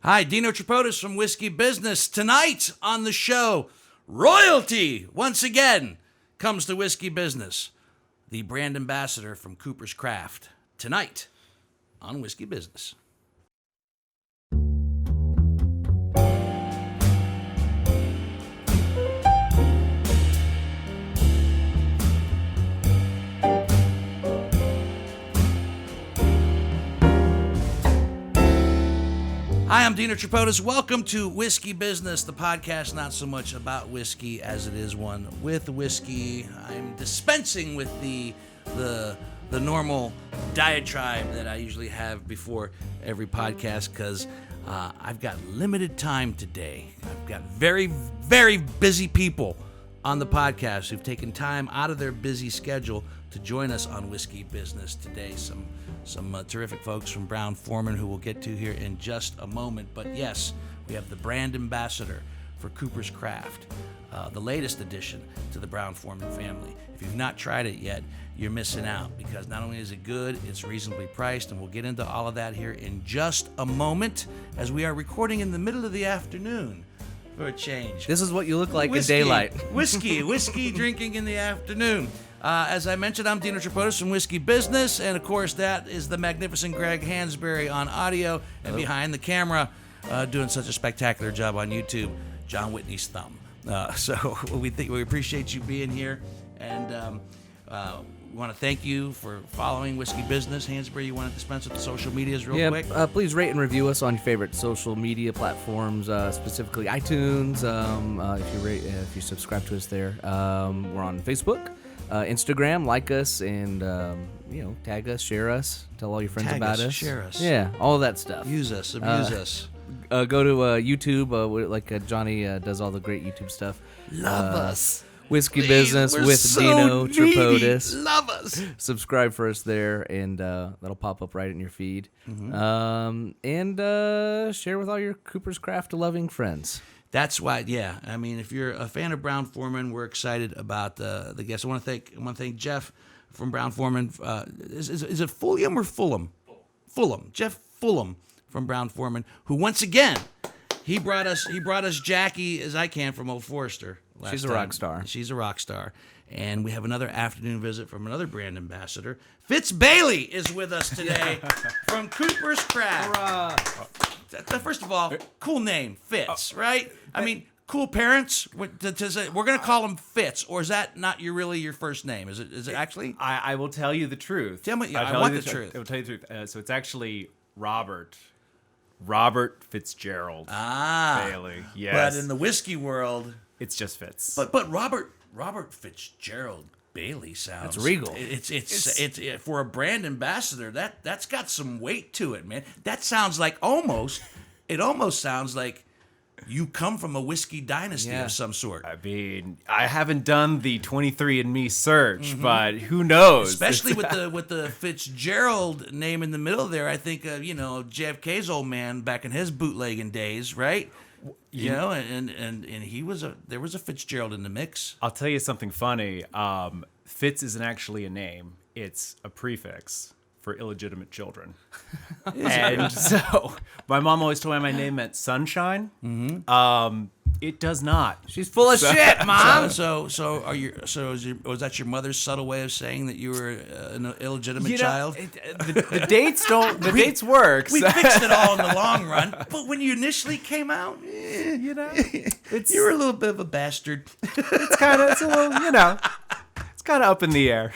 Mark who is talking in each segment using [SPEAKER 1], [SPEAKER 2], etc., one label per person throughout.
[SPEAKER 1] Hi, Dino from Whiskey Business. Tonight on the show, royalty once again comes to Whiskey Business. The brand ambassador from Cooper's Craft. Tonight on Whiskey Business. Hi, I'm Dino Tripodis. Welcome to Whiskey Business, the podcast not so much about whiskey as it is one with whiskey. I'm dispensing with the normal diatribe that I usually have before every podcast because I've got limited time today. I've got very, very busy people on the podcast who've taken time out of their busy schedule to join us on Whiskey Business today. Some terrific folks from Brown Forman who we'll get to here in just a moment. But yes, we have the brand ambassador for Cooper's Craft, the latest addition to the Brown Forman family. If you've not tried it yet, you're missing out because not only is it good, it's reasonably priced, and we'll get into all of that here in just a moment as we are recording in the middle of the afternoon for a change.
[SPEAKER 2] This is what you look like in daylight.
[SPEAKER 1] Whiskey drinking in the afternoon. As I mentioned, I'm Dino Tripodis from Whiskey Business, and of course that is the magnificent Greg Hansberry on audio, and behind the camera, doing such a spectacular job on YouTube, John Whitney's thumb. So we appreciate you being here, and we want to thank you for following Whiskey Business. Hansberry, you want to dispense with the social medias real quick?
[SPEAKER 2] Please rate and review us on your favorite social media platforms, specifically iTunes. If you subscribe to us there, we're on Facebook. Instagram, like us, and tag us, share us, tell all your friends about us.
[SPEAKER 1] Share us.
[SPEAKER 2] Yeah, all of that stuff.
[SPEAKER 1] Use us, abuse us.
[SPEAKER 2] Go to YouTube, Johnny does all the great YouTube stuff.
[SPEAKER 1] Love us.
[SPEAKER 2] Whiskey
[SPEAKER 1] Please,
[SPEAKER 2] Business with
[SPEAKER 1] so
[SPEAKER 2] Dino
[SPEAKER 1] needy.
[SPEAKER 2] Tripodis.
[SPEAKER 1] Love us.
[SPEAKER 2] Subscribe for us there, and that'll pop up right in your feed. Mm-hmm. And share with all your Cooper's Craft loving friends.
[SPEAKER 1] That's why, yeah. I mean, if you're a fan of Brown Forman, we're excited about the guests. I want to thank Jeff from Brown Forman. Is it Fulham or Fulham? Fulham. Jeff Fulham from Brown Forman, who once again he brought us Jackie as I can from Old Forester.
[SPEAKER 2] She's a rock star.
[SPEAKER 1] She's a rock star. And we have another afternoon visit from another brand ambassador. Fitz Bailey is with us today from Cooper's Craft. Hurrah. First of all, cool name, Fitz, right? I mean, cool parents. We're going to call him Fitz, or is that not your first name? Is it actually?
[SPEAKER 3] I will tell you the truth.
[SPEAKER 1] Tell me, I want the truth.
[SPEAKER 3] I will tell you the truth. So it's actually Robert Fitzgerald Bailey. Yes.
[SPEAKER 1] But in the whiskey world,
[SPEAKER 3] it's just Fitz.
[SPEAKER 1] But Robert Fitzgerald Bailey sounds.
[SPEAKER 2] It's regal.
[SPEAKER 1] It's for a brand ambassador. That's got some weight to it, man. That sounds like almost sounds like you come from a whiskey dynasty of some sort.
[SPEAKER 3] I mean, I haven't done the 23andMe search, but who knows?
[SPEAKER 1] Especially with the Fitzgerald name in the middle there. I think JFK's old man back in his bootlegging days, right? And there was a Fitzgerald in the mix.
[SPEAKER 3] I'll tell you something funny. Fitz isn't actually a name; it's a prefix for illegitimate children. And so, my mom always told me my name meant sunshine. Mm-hmm. It does not.
[SPEAKER 2] She's full of shit, Mom.
[SPEAKER 1] Was that your mother's subtle way of saying that you were an illegitimate child?
[SPEAKER 3] The dates don't. The dates work.
[SPEAKER 1] We fixed it all in the long run, but when you initially came out, you were a little bit of a bastard.
[SPEAKER 3] It's kind of up in the air.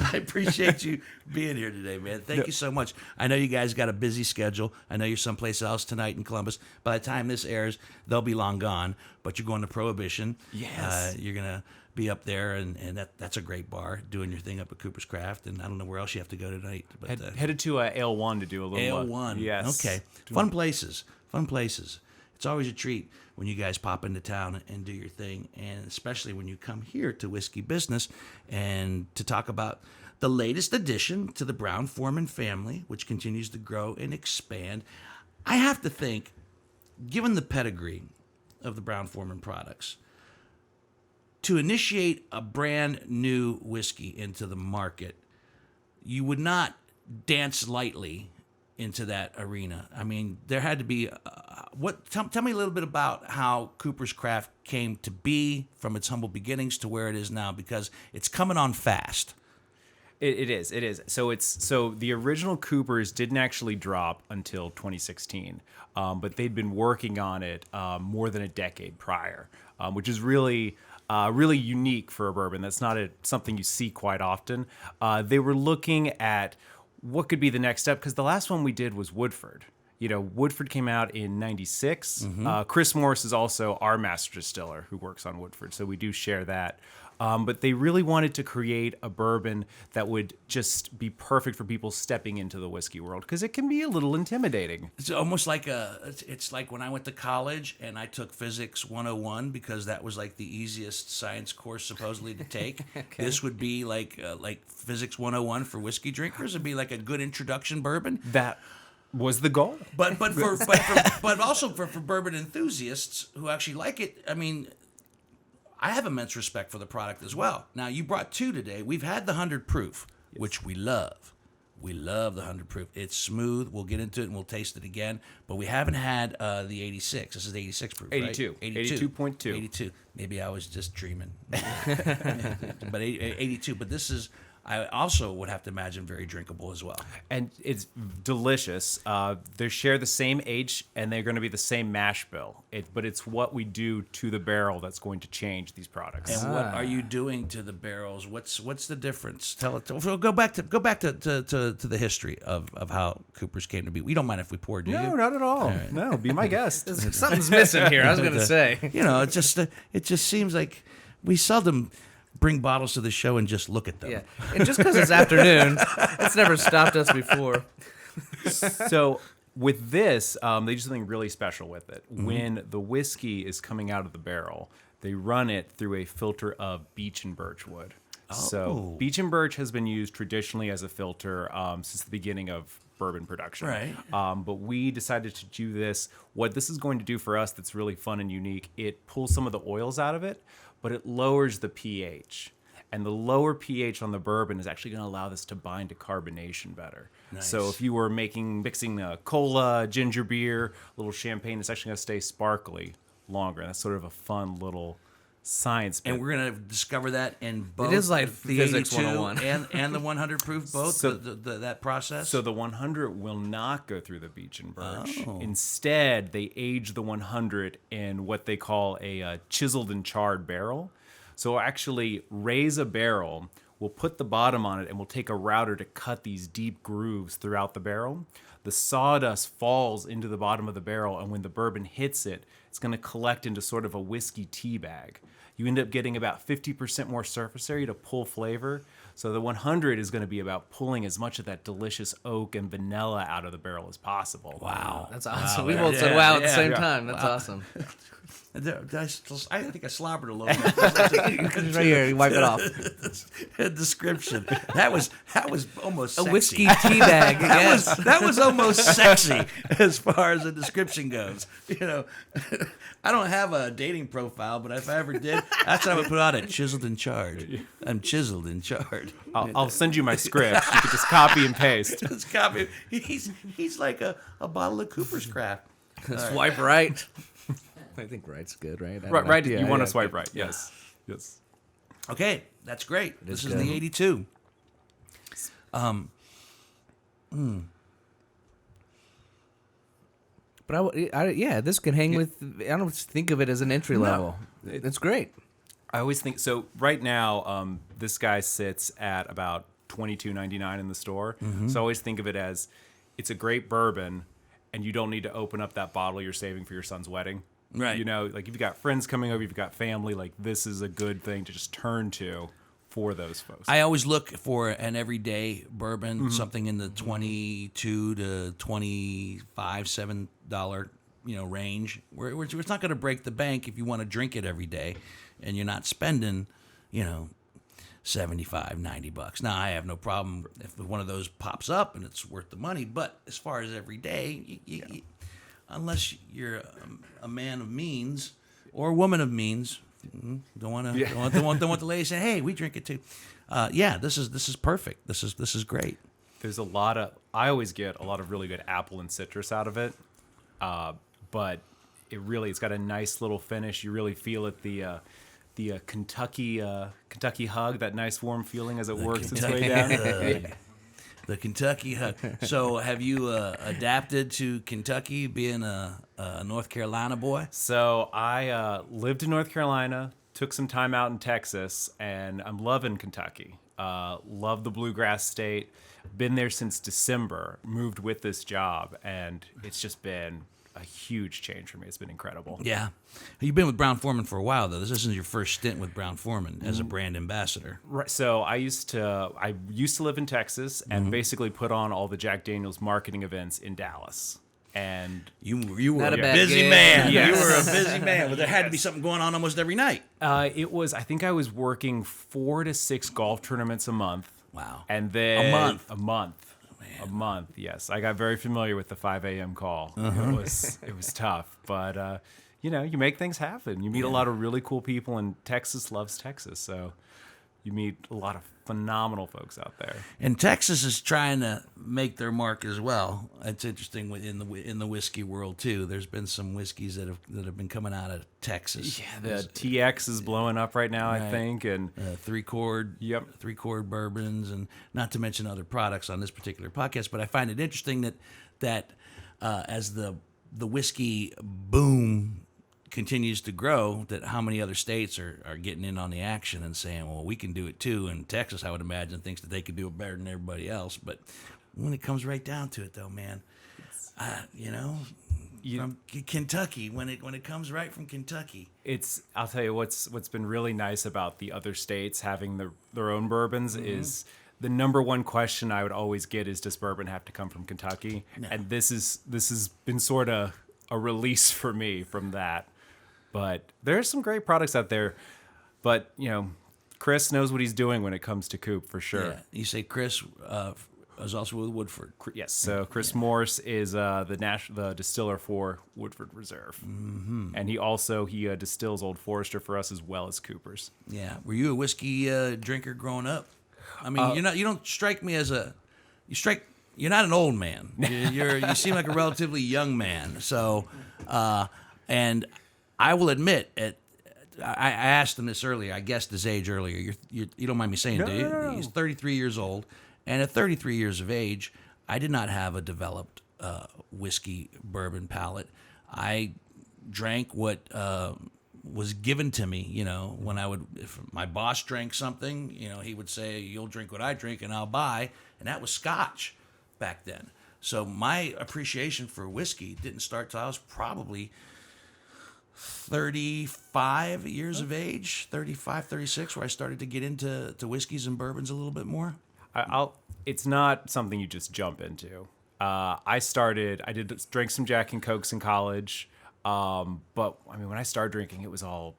[SPEAKER 1] I appreciate you being here today, man. Thank you so much. I know you guys got a busy schedule. I know you're someplace else tonight in Columbus. By the time this airs, they'll be long gone. But you're going to Prohibition.
[SPEAKER 3] Yes.
[SPEAKER 1] You're going to be up there, and that's a great bar, doing your thing up at Cooper's Craft. And I don't know where else you have to go tonight. But
[SPEAKER 3] headed to Ale 1 to do a little
[SPEAKER 1] Ale 1.
[SPEAKER 3] Yes.
[SPEAKER 1] Okay. Fun places. It's always a treat when you guys pop into town and do your thing, and especially when you come here to Whiskey Business and to talk about the latest addition to the Brown Forman family, which continues to grow and expand. I have to think, given the pedigree of the Brown Forman products, to initiate a brand new whiskey into the market, you would not dance lightly into that arena? I mean, there had to be tell me a little bit about how Cooper's Craft came to be from its humble beginnings to where it is now, because it's coming on fast.
[SPEAKER 3] It is. So the original Coopers didn't actually drop until 2016, but they'd been working on it more than a decade prior, which is really unique for a bourbon. That's not something you see quite often. They were looking at what could be the next step, because the last one we did was Woodford. Woodford came out in '96. Chris Morris is also our master distiller who works on Woodford, so we do share that. But they really wanted to create a bourbon that would just be perfect for people stepping into the whiskey world, because it can be a little intimidating.
[SPEAKER 1] It's almost like it's like when I went to college and I took Physics 101, because that was like the easiest science course supposedly to take. Okay. This would be like Physics 101 for whiskey drinkers. It'd be like a good introduction bourbon.
[SPEAKER 3] That was the goal.
[SPEAKER 1] But also for bourbon enthusiasts who actually like it. I mean, I have immense respect for the product as well. Now, you brought two today. We've had the 100 proof, yes, which we love. We love the 100 proof. It's smooth. We'll get into it and we'll taste it again. But we haven't had the 86. This is the 86 proof,
[SPEAKER 3] 82.
[SPEAKER 1] Right?
[SPEAKER 3] 82.2.
[SPEAKER 1] 82. Maybe I was just dreaming. But 82. But this is, I also would have to imagine, very drinkable as well.
[SPEAKER 3] And it's delicious. They share the same age, and they're going to be the same mash bill. But it's what we do to the barrel that's going to change these products.
[SPEAKER 1] And what are you doing to the barrels? What's the difference? Tell it. Go back to the history of how Cooper's came to be. We don't mind if we pour, do you?
[SPEAKER 3] No, not at all. Right. No, be my guest.
[SPEAKER 2] Something's missing here. I was going to say.
[SPEAKER 1] It just seems like we seldom bring bottles to the show and just look at them.
[SPEAKER 2] Yeah, and just because it's afternoon, it's never stopped us before.
[SPEAKER 3] So with this, they do something really special with it. Mm-hmm. When the whiskey is coming out of the barrel, they run it through a filter of beech and birch wood. Oh. So beech and birch has been used traditionally as a filter since the beginning of bourbon production.
[SPEAKER 1] Right.
[SPEAKER 3] But we decided to do this. What this is going to do for us that's really fun and unique, it pulls some of the oils out of it, but it lowers the pH. And the lower pH on the bourbon is actually going to allow this to bind to carbonation better. Nice. So if you were mixing a cola, ginger beer, a little champagne, it's actually going to stay sparkly longer. And that's sort of a fun little science bit.
[SPEAKER 1] And we're going to discover that in both.
[SPEAKER 2] It is like
[SPEAKER 1] the
[SPEAKER 2] Physics
[SPEAKER 1] 101 and the 100 proof, both, so, that process?
[SPEAKER 3] So the 100 will not go through the beech and birch.
[SPEAKER 1] Oh.
[SPEAKER 3] Instead, they age the 100 in what they call a chiseled and charred barrel. So we'll actually raise a barrel, we'll put the bottom on it, and we'll take a router to cut these deep grooves throughout the barrel. The sawdust falls into the bottom of the barrel, and when the bourbon hits it, it's going to collect into sort of a whiskey tea bag. You end up getting about 50% more surface area to pull flavor. So the 100 is going to be about pulling as much of that delicious oak and vanilla out of the barrel as possible.
[SPEAKER 1] Wow.
[SPEAKER 2] That's awesome. We both said wow at the same time. That's awesome.
[SPEAKER 1] I think I slobbered a little bit.
[SPEAKER 2] Right here, you wipe it off.
[SPEAKER 1] Description. That was almost sexy.
[SPEAKER 2] A whiskey tea bag. Yes.
[SPEAKER 1] That was almost sexy as far as the description goes. I don't have a dating profile, but if I ever did, that's what I would put on it: chiseled and charred. I'm chiseled and charred.
[SPEAKER 3] I'll send you my script. You can just copy and paste.
[SPEAKER 1] Just copy. He's like a bottle of Cooper's Craft.
[SPEAKER 2] Swipe right. I think right's good, right?
[SPEAKER 3] Right. You want to swipe right. Yes. Yes.
[SPEAKER 1] Okay, that's great. This is the 82.
[SPEAKER 2] But this can hang with. I don't think of it as an entry level. It's great.
[SPEAKER 3] I always think so. Right now, this guy sits at about $22.99 in the store. Mm-hmm. So I always think of it as it's a great bourbon, and you don't need to open up that bottle you're saving for your son's wedding.
[SPEAKER 1] Right.
[SPEAKER 3] Like if you've got friends coming over, you've got family, like this is a good thing to just turn to for those folks.
[SPEAKER 1] I always look for an everyday bourbon, mm-hmm. something in the $22 to $25, $7, range, where it's not going to break the bank if you want to drink it every day, and you're not spending, $75, $90. Now I have no problem if one of those pops up and it's worth the money, but as far as every day, you unless you're a man of means or a woman of means, don't want the lady saying, "Hey, we drink it too." This is perfect. This is great.
[SPEAKER 3] I always get a lot of really good apple and citrus out of it. But it's got a nice little finish. You really feel it, the Kentucky hug, that nice warm feeling as it works its way down.
[SPEAKER 1] The Kentucky hug. So have you adapted to Kentucky, being a North Carolina boy?
[SPEAKER 3] So I lived in North Carolina, took some time out in Texas, and I'm loving Kentucky. Love the bluegrass state. Been there since December, moved with this job, and it's just been a huge change for me. It's been incredible.
[SPEAKER 1] Yeah. You've been with Brown Forman for a while, though. This isn't your first stint with Brown Forman as a brand ambassador.
[SPEAKER 3] Right. So I used to live in Texas and basically put on all the Jack Daniel's marketing events in Dallas. And
[SPEAKER 1] you were
[SPEAKER 2] Not
[SPEAKER 1] a
[SPEAKER 2] a bad
[SPEAKER 1] busy
[SPEAKER 2] gig.
[SPEAKER 1] man.
[SPEAKER 3] Yes.
[SPEAKER 1] You were a busy man. Well, there had to be something going on almost every night.
[SPEAKER 3] I think I was working 4 to 6 golf tournaments a month.
[SPEAKER 1] Wow.
[SPEAKER 3] And then
[SPEAKER 1] A month.
[SPEAKER 3] Yes. I got very familiar with the 5 a.m. call. It was tough, but you make things happen. You meet a lot of really cool people, and Texas loves Texas, so you meet a lot of phenomenal folks out there.
[SPEAKER 1] And Texas is trying to make their mark as well. It's interesting in the whiskey world too. There's been some whiskeys that have been coming out of Texas.
[SPEAKER 3] Yeah, the TX is blowing up right now,
[SPEAKER 1] Right.
[SPEAKER 3] I think, and
[SPEAKER 1] three chord bourbons, and not to mention other products on this particular podcast. But I find it interesting that as the whiskey boom continues to grow, that how many other states are getting in on the action and saying, well, we can do it too. And Texas, I would imagine, thinks that they could do it better than everybody else. But when it comes right down to it, though, man, from Kentucky, when it comes right from Kentucky,
[SPEAKER 3] I'll tell you what's been really nice about the other states having their own bourbons is the number one question I would always get is, does bourbon have to come from Kentucky? No. And this has been sort of a release for me from that. But there's some great products out there. But Chris knows what he's doing when it comes to Coop for sure.
[SPEAKER 1] Yeah. You say Chris is also with Woodford.
[SPEAKER 3] Yes. So Chris Morse is the distiller for Woodford Reserve, and he distills Old Forester for us as well as Cooper's.
[SPEAKER 1] Yeah. Were you a whiskey drinker growing up? I mean, you don't strike me as you're not an old man. You seem like a relatively young man. So, and I will admit, I asked him this earlier. I guessed his age earlier. You don't mind me saying, do you?
[SPEAKER 3] No.
[SPEAKER 1] He's 33 years old, and at 33 years of age, I did not have a developed whiskey bourbon palate. I drank what was given to me. When if my boss drank something, he would say, "You'll drink what I drink, and I'll buy," and that was Scotch back then. So my appreciation for whiskey didn't start till I was probably 35 years of age, 35, 36, where I started to get into whiskeys and bourbons a little bit more.
[SPEAKER 3] It's not something you just jump into. Drank some Jack and Cokes in college. But I mean, when I started drinking, it was all,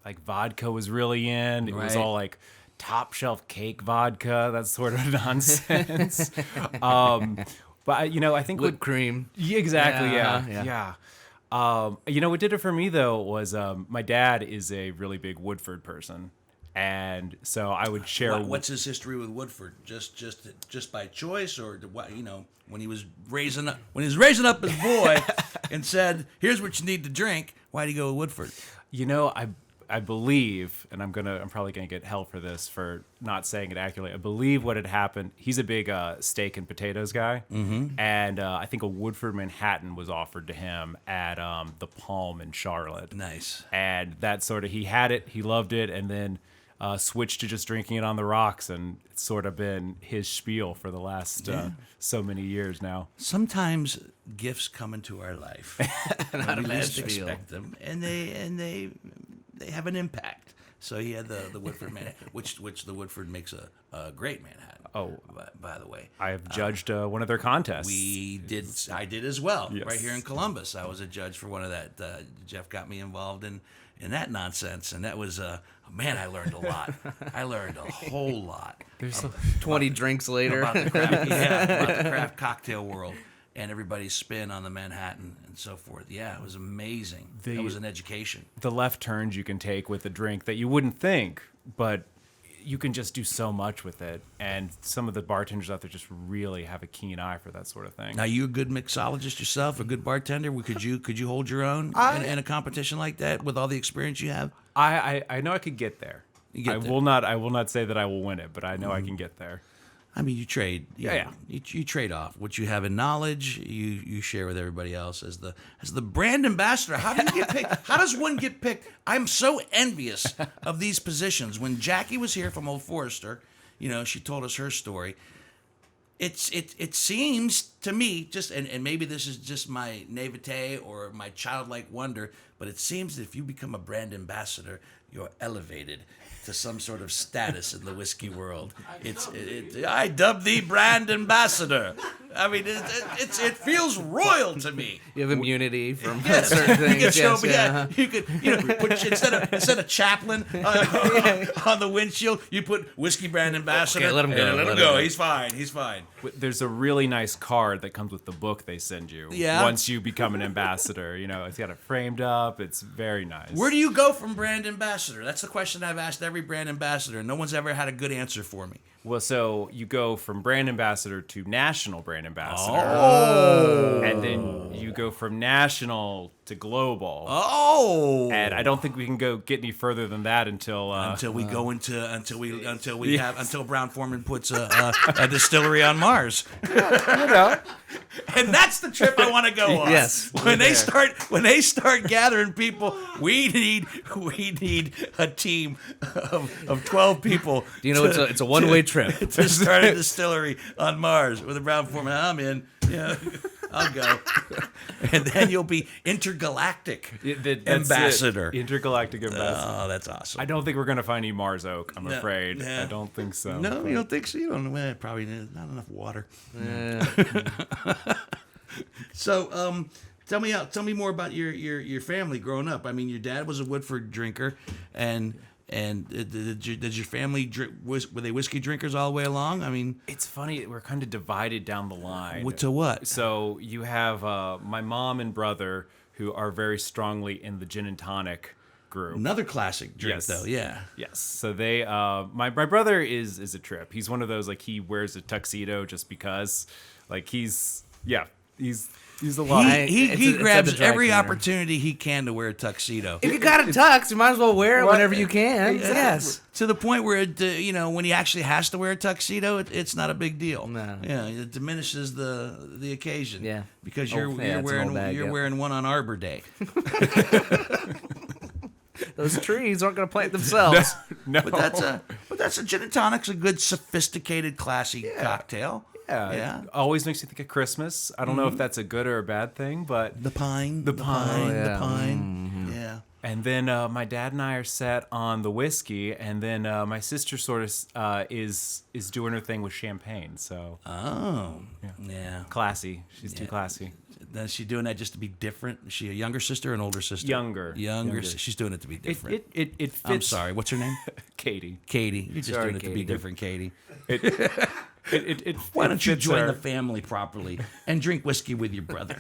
[SPEAKER 3] like vodka was really in. It was all like top shelf cake vodka, that sort of nonsense. But I think
[SPEAKER 2] Whipped cream.
[SPEAKER 3] Yeah, exactly.
[SPEAKER 2] Yeah.
[SPEAKER 3] Yeah. What did it for me though was my dad is a really big Woodford person, and so I would share.
[SPEAKER 1] What's his history with Woodford? Just by choice, or when he was raising up his boy and said, "Here's what you need to drink." Why did he go with Woodford?
[SPEAKER 3] I believe, and I'm probably gonna get hell for this for not saying it accurately. I believe what had happened. He's a big steak and potatoes guy, and I think a Woodford Manhattan was offered to him at the Palm in Charlotte.
[SPEAKER 1] Nice.
[SPEAKER 3] And that he had it, he loved it, and then switched to just drinking it on the rocks, and it's sort of been his spiel for the last so many years now.
[SPEAKER 1] Sometimes gifts come into our life, and we least expect them, and they have an impact. So he had the Woodford Manhattan, which the Woodford makes a great Manhattan.
[SPEAKER 3] Oh,
[SPEAKER 1] by the way,
[SPEAKER 3] I have judged one of their contests.
[SPEAKER 1] I did as well.
[SPEAKER 3] Yes.
[SPEAKER 1] Right here in Columbus, I was a judge for one of that. Jeff got me involved in that nonsense, and that was man, I learned a lot. I learned a whole lot.
[SPEAKER 2] There's 20 drinks later.
[SPEAKER 1] About the craft cocktail world and everybody's spin on the Manhattan and so forth. Yeah, it was amazing. It was an education.
[SPEAKER 3] The left turns you can take with a drink that you wouldn't think, but you can just do so much with it, and some of the bartenders out there just really have a keen eye for that sort of thing.
[SPEAKER 1] Now, you a good mixologist yourself, a good bartender? Could you hold your own in a competition like that with all the experience you have?
[SPEAKER 3] I know I could get there.
[SPEAKER 1] Get there.
[SPEAKER 3] Will not say that I will win it, but I know I can get there.
[SPEAKER 1] I mean, you trade.
[SPEAKER 3] Yeah.
[SPEAKER 1] You trade off what you have in knowledge. You share with everybody else as the brand ambassador. How do you get picked? How does one get picked? I'm so envious of these positions. When Jackie was here from Old Forester, she told us her story. It seems to me and maybe this is just my naivete or my childlike wonder, but it seems that if you become a brand ambassador, you're elevated to some sort of status in the whiskey world. I dub thee brand ambassador. I mean, it feels royal to me.
[SPEAKER 2] You have immunity from certain things.
[SPEAKER 1] You could put instead of chaplain on the windshield, you put whiskey brand ambassador.
[SPEAKER 2] Okay, let him go.
[SPEAKER 1] Let him go. He's fine.
[SPEAKER 3] There's a really nice card that comes with the book they send you.
[SPEAKER 1] Yeah.
[SPEAKER 3] Once you become an ambassador, it's got it framed up. It's very nice.
[SPEAKER 1] Where do you go from brand ambassador? That's the question I've asked every brand ambassador, and no one's ever had a good answer for me.
[SPEAKER 3] Well, so you go from brand ambassador to national brand ambassador.
[SPEAKER 1] Oh.
[SPEAKER 3] And then you go from national to global.
[SPEAKER 1] Oh.
[SPEAKER 3] And I don't think we can get any further than that until
[SPEAKER 1] Brown Forman puts a distillery on Mars. And that's the trip I want to go on.
[SPEAKER 2] Yes.
[SPEAKER 1] When they start gathering people, we need a team of 12 people.
[SPEAKER 2] It's a one-way trip.
[SPEAKER 1] To start a distillery on Mars with a Brown Forman. I'm in. Yeah, I'll go. And then you'll be intergalactic ambassador.
[SPEAKER 3] Intergalactic ambassador.
[SPEAKER 1] Oh, that's awesome.
[SPEAKER 3] I don't think we're going to find any Mars oak, I'm afraid.
[SPEAKER 1] yeah.
[SPEAKER 3] I don't think so.
[SPEAKER 1] No, you don't think so? You don't know. Probably not enough water. So, tell me more about your family growing up. I mean, your dad was a Woodford drinker, and did your family drink? Were they whiskey drinkers all the way along? I mean,
[SPEAKER 3] it's funny. We're kind of divided down the line.
[SPEAKER 1] To what?
[SPEAKER 3] So you have my mom and brother who are very strongly in the gin and tonic group.
[SPEAKER 1] Another classic drink, though. Yeah.
[SPEAKER 3] Yes. So they, my brother is a trip. He's one of those, like, he wears a tuxedo just because, like, he's a lot.
[SPEAKER 1] He grabs every opportunity he can to wear a tuxedo.
[SPEAKER 2] If you got a tux, you might as well wear it whenever you can. Yes.
[SPEAKER 1] To the point where when he actually has to wear a tuxedo, it's not a big deal.
[SPEAKER 2] No.
[SPEAKER 1] Yeah, it diminishes the occasion.
[SPEAKER 2] Yeah.
[SPEAKER 1] Because you're wearing one on Arbor Day.
[SPEAKER 2] Those trees aren't going to plant themselves.
[SPEAKER 3] No.
[SPEAKER 1] But that's a gin and tonic's a good, sophisticated, classy cocktail.
[SPEAKER 3] Yeah. It always makes you think of Christmas. I don't know if that's a good or a bad thing, but
[SPEAKER 1] The pine.
[SPEAKER 2] Mm-hmm.
[SPEAKER 1] Yeah.
[SPEAKER 3] And then my dad and I are set on the whiskey, and then my sister sort of is doing her thing with champagne. So
[SPEAKER 1] Yeah.
[SPEAKER 3] classy. She's too classy.
[SPEAKER 1] Is she doing that just to be different? Is she a younger sister or an older sister?
[SPEAKER 3] Younger.
[SPEAKER 1] She's doing it to be different.
[SPEAKER 3] It fits.
[SPEAKER 1] I'm sorry. What's her name?
[SPEAKER 3] Katie.
[SPEAKER 1] Katie. You're just
[SPEAKER 2] Sorry,
[SPEAKER 1] doing it to be
[SPEAKER 2] Katie.
[SPEAKER 1] different, Katie.
[SPEAKER 3] Why
[SPEAKER 1] don't you join the family properly and drink whiskey with your brother?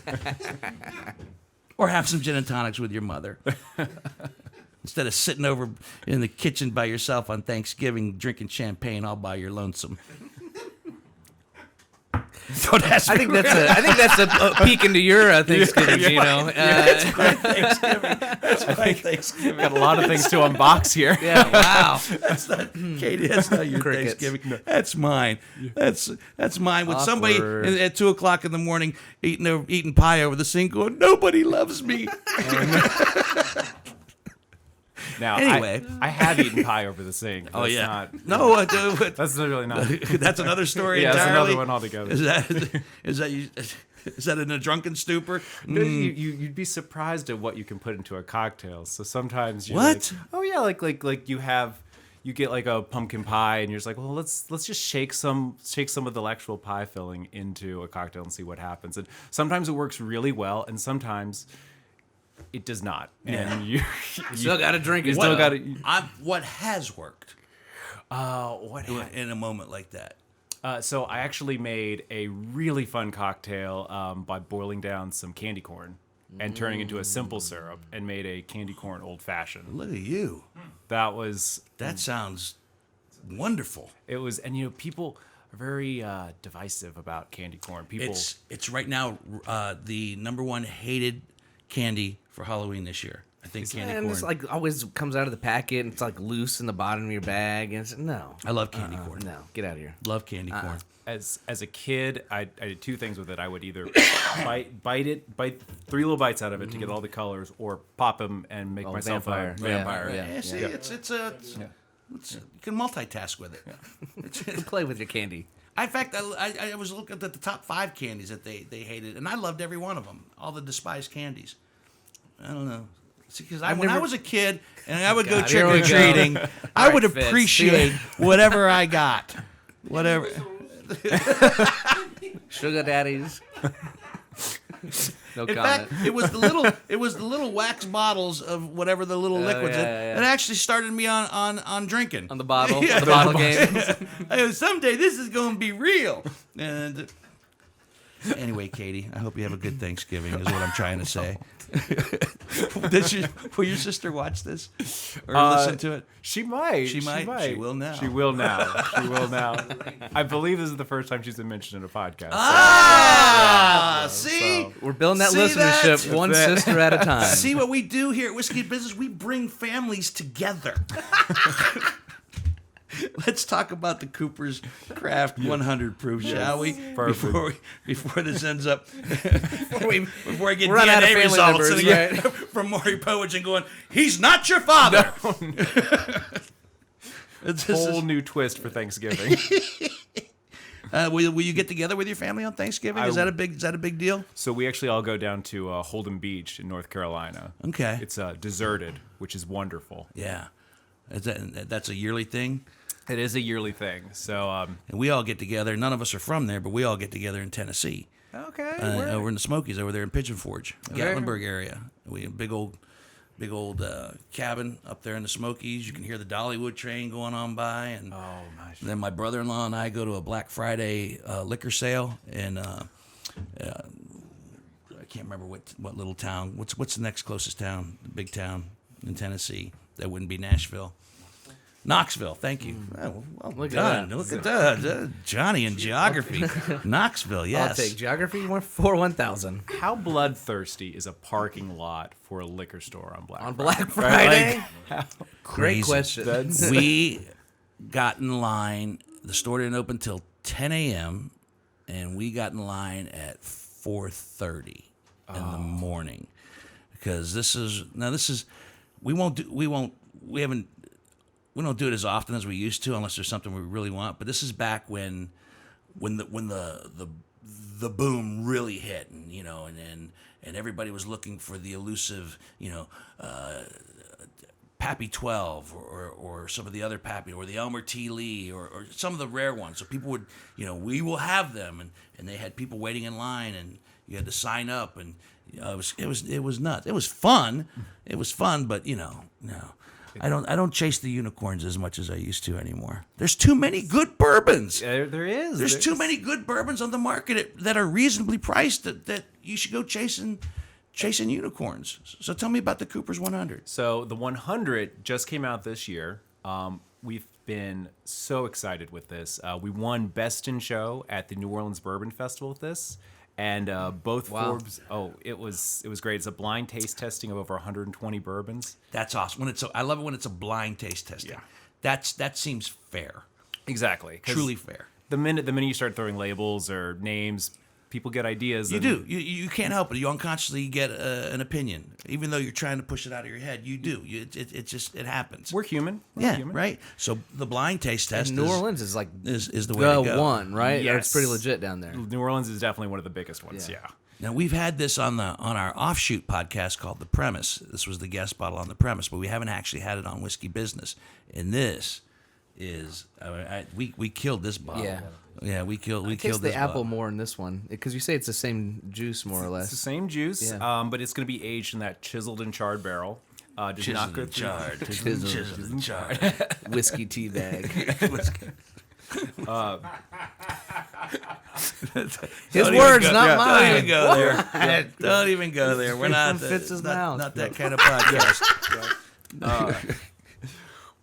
[SPEAKER 1] Or have some gin and tonics with your mother. Instead of sitting over in the kitchen by yourself on Thanksgiving drinking champagne all by your lonesome. Don't ask me.
[SPEAKER 2] I think that's a peek into your Thanksgiving, Dino.
[SPEAKER 1] That's my Thanksgiving. That's my Thanksgiving.
[SPEAKER 3] Got a lot of things to unbox here.
[SPEAKER 2] Yeah, wow.
[SPEAKER 1] That's not Katie. That's not your
[SPEAKER 2] Crickets.
[SPEAKER 1] Thanksgiving. No. That's mine. That's mine. With somebody
[SPEAKER 2] Awkward.
[SPEAKER 1] at 2:00 in the morning eating pie over the sink, going, "Nobody loves me."
[SPEAKER 3] Now,
[SPEAKER 1] Anyway.
[SPEAKER 3] I have eaten pie over the sink.
[SPEAKER 1] Oh
[SPEAKER 3] That's
[SPEAKER 1] yeah.
[SPEAKER 3] not-
[SPEAKER 1] No,
[SPEAKER 3] That's really not.
[SPEAKER 1] that's another story.
[SPEAKER 3] Yeah, that's
[SPEAKER 1] entirely.
[SPEAKER 3] another one altogether.
[SPEAKER 1] Is that in a drunken stupor?
[SPEAKER 3] No, you'd be surprised at what you can put into a cocktail. So sometimes you're
[SPEAKER 1] What?
[SPEAKER 3] like, oh yeah, like you get like a pumpkin pie, and you're just like, well, let's just shake some of the actual pie filling into a cocktail and see what happens. And sometimes it works really well, and sometimes it does not. And you
[SPEAKER 2] Still got to drink it.
[SPEAKER 3] still got to.
[SPEAKER 1] What has worked
[SPEAKER 3] What
[SPEAKER 1] in a moment like that?
[SPEAKER 3] So I actually made a really fun cocktail by boiling down some candy corn and turning into a simple syrup, and made a candy corn old fashioned.
[SPEAKER 1] Look at you.
[SPEAKER 3] That
[SPEAKER 1] That sounds wonderful.
[SPEAKER 3] It was, and people are very divisive about candy corn. People,
[SPEAKER 1] It's right now the number one hated candy for Halloween this year. I think candy corn.
[SPEAKER 2] It's like always comes out of the packet and it's like loose in the bottom of your bag. And no.
[SPEAKER 1] I love candy corn.
[SPEAKER 2] No, get out of here.
[SPEAKER 1] Love candy corn.
[SPEAKER 3] As a kid, I did two things with it. I would either bite 3 little bites out of it to get all the colors, or pop them and make myself
[SPEAKER 2] vampire.
[SPEAKER 3] a vampire.
[SPEAKER 1] Yeah, see, you can multitask with it.
[SPEAKER 2] You can play with your candy.
[SPEAKER 1] In fact, I was looking at the top 5 candies that they hated, and I loved every one of them. All the despised candies. I don't know. Because when I was a kid and I would go trick or treating, I would
[SPEAKER 2] Fitz,
[SPEAKER 1] appreciate whatever I got. Whatever.
[SPEAKER 2] Sugar daddies. No
[SPEAKER 1] In
[SPEAKER 2] comment.
[SPEAKER 1] fact, it was the little wax bottles of whatever the little liquids. It actually started me on drinking.
[SPEAKER 2] On the bottle.
[SPEAKER 1] Yeah.
[SPEAKER 2] The bottle game.
[SPEAKER 1] I go, someday this is going to be real. And anyway, Katie, I hope you have a good Thanksgiving. Is what I'm trying to say. Will your sister watch this or listen to it?
[SPEAKER 3] She might.
[SPEAKER 1] She might. She will now.
[SPEAKER 3] She will now. She will now. I believe this is the first time she's been mentioned in a podcast.
[SPEAKER 1] See?
[SPEAKER 2] We're building that
[SPEAKER 1] See
[SPEAKER 2] listenership
[SPEAKER 1] that?
[SPEAKER 2] one sister at a time.
[SPEAKER 1] See what we do here at Whiskey Business? We bring families together. Let's talk about the Cooper's Craft 100 proof, shall we?
[SPEAKER 3] Perfect.
[SPEAKER 1] Before this ends up, before I get
[SPEAKER 2] Run out of
[SPEAKER 1] DNA
[SPEAKER 2] family
[SPEAKER 1] results
[SPEAKER 2] members,
[SPEAKER 1] and again, from Maury Povich and going, he's not your father.
[SPEAKER 3] Whole new twist for Thanksgiving.
[SPEAKER 1] Will you get together with your family on Thanksgiving? Is that a big deal?
[SPEAKER 3] So we actually all go down to Holden Beach in North Carolina.
[SPEAKER 1] Okay.
[SPEAKER 3] It's deserted, which is wonderful.
[SPEAKER 1] Yeah. That's a yearly thing?
[SPEAKER 3] It is a yearly thing. So
[SPEAKER 1] And we all get together. None of us are from there, but we all get together in Tennessee.
[SPEAKER 3] okay,
[SPEAKER 1] Over in the Smokies, over there in Pigeon Forge, Gatlinburg area. We have a big old cabin up there in the Smokies. You can hear the Dollywood train going on by, and then my brother-in-law and I go to a Black Friday liquor sale, and I can't remember what little town. What's the next closest town? The big town in Tennessee that wouldn't be Nashville. Knoxville, thank you. Oh, well
[SPEAKER 2] Look at
[SPEAKER 1] done.
[SPEAKER 2] that.
[SPEAKER 1] Look at that. Johnny in geography. Knoxville, yes.
[SPEAKER 2] I'll take geography 1,000.
[SPEAKER 3] How bloodthirsty is a parking lot for a liquor store on Black Friday?
[SPEAKER 2] Black Friday?
[SPEAKER 1] Crazy.
[SPEAKER 2] Great question.
[SPEAKER 1] We got in line. The store didn't open till 10 a.m. and we got in line at 4:30 in the morning because we don't do it as often as we used to unless there's something we really want. But this is back when the boom really hit, and everybody was looking for the elusive, Pappy 12 or some of the other Pappy, or the Elmer T. Lee or some of the rare ones. So people would, we will have them, and they had people waiting in line, and you had to sign up, and it was nuts. It was fun. It was fun, but no. I don't chase the unicorns as much as I used to anymore. There's too many good bourbons.
[SPEAKER 3] There is.
[SPEAKER 1] There's too many good bourbons on the market that are reasonably priced that you should go chasing unicorns. So tell me about the Cooper's 100.
[SPEAKER 3] So the 100 just came out this year. We've been so excited with this. We won Best in Show at the New Orleans Bourbon Festival with this. And both Forbes. Oh, it was great. It's a blind taste testing of over 120 bourbons.
[SPEAKER 1] That's awesome. I love it when it's a blind taste testing.
[SPEAKER 3] Yeah.
[SPEAKER 1] That seems fair.
[SPEAKER 3] Exactly.
[SPEAKER 1] Truly fair.
[SPEAKER 3] The minute you start throwing labels or names, people get ideas.
[SPEAKER 1] You do. You can't help it. You unconsciously get an opinion, even though you're trying to push it out of your head. You do. It happens.
[SPEAKER 3] We're human.
[SPEAKER 1] Yeah,
[SPEAKER 3] human.
[SPEAKER 1] right. So the blind taste test
[SPEAKER 2] And New Orleans is like
[SPEAKER 1] is the way to go.
[SPEAKER 2] one, right?
[SPEAKER 3] Yes.
[SPEAKER 2] Or it's pretty legit down there.
[SPEAKER 3] New Orleans is definitely one of the biggest ones. Yeah.
[SPEAKER 1] Now we've had this on our offshoot podcast called The Premise. This was the guest bottle on The Premise, but we haven't actually had it on Whiskey Business. And this is we killed this bottle.
[SPEAKER 2] Yeah.
[SPEAKER 1] We killed
[SPEAKER 2] I taste
[SPEAKER 1] this
[SPEAKER 2] the apple
[SPEAKER 1] bottle.
[SPEAKER 2] more in this one because you say it's the same juice more or less.
[SPEAKER 3] It's the same juice,
[SPEAKER 2] Yeah.
[SPEAKER 3] but it's going to be aged in that chiseled and charred barrel. Does not go through.
[SPEAKER 1] Chiseled and charred.
[SPEAKER 2] Whiskey tea bag. His words, not mine.
[SPEAKER 1] Don't even go there. Don't even go there. We're not
[SPEAKER 2] from Fitz's mouth.
[SPEAKER 1] not that kind of podcast.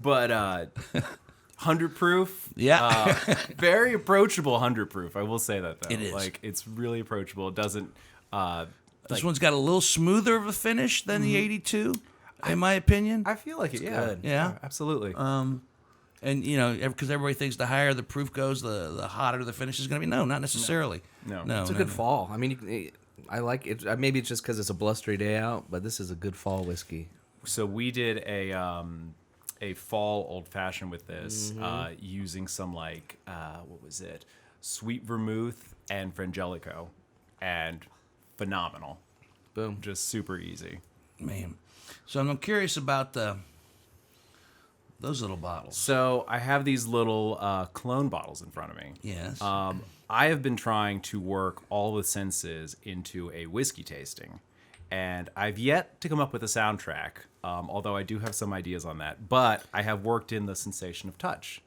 [SPEAKER 3] But 100 proof.
[SPEAKER 1] Yeah.
[SPEAKER 3] Very approachable 100 proof. I will say that though.
[SPEAKER 1] It is.
[SPEAKER 3] Like it's really approachable. It doesn't.
[SPEAKER 1] This one's got a little smoother of a finish than the 82, in my opinion.
[SPEAKER 3] I feel like it's good.
[SPEAKER 1] Yeah.
[SPEAKER 3] Absolutely.
[SPEAKER 1] And you know, because everybody thinks the higher the proof goes, the hotter the finish is going to be. No, not necessarily.
[SPEAKER 3] No.
[SPEAKER 2] It's a good fall. I mean, I like it. Maybe it's just because it's a blustery day out, but this is a good fall whiskey.
[SPEAKER 3] So we did a fall old fashioned with this, using some like what was it? Sweet vermouth and frangelico, and phenomenal.
[SPEAKER 2] Boom.
[SPEAKER 3] Just super easy.
[SPEAKER 1] Man. So I'm curious about those little bottles.
[SPEAKER 3] So I have these little clone bottles in front of me.
[SPEAKER 1] Yes.
[SPEAKER 3] I have been trying to work all the senses into a whiskey tasting, and I've yet to come up with a soundtrack, although I do have some ideas on that. But I have worked in the sensation of touch.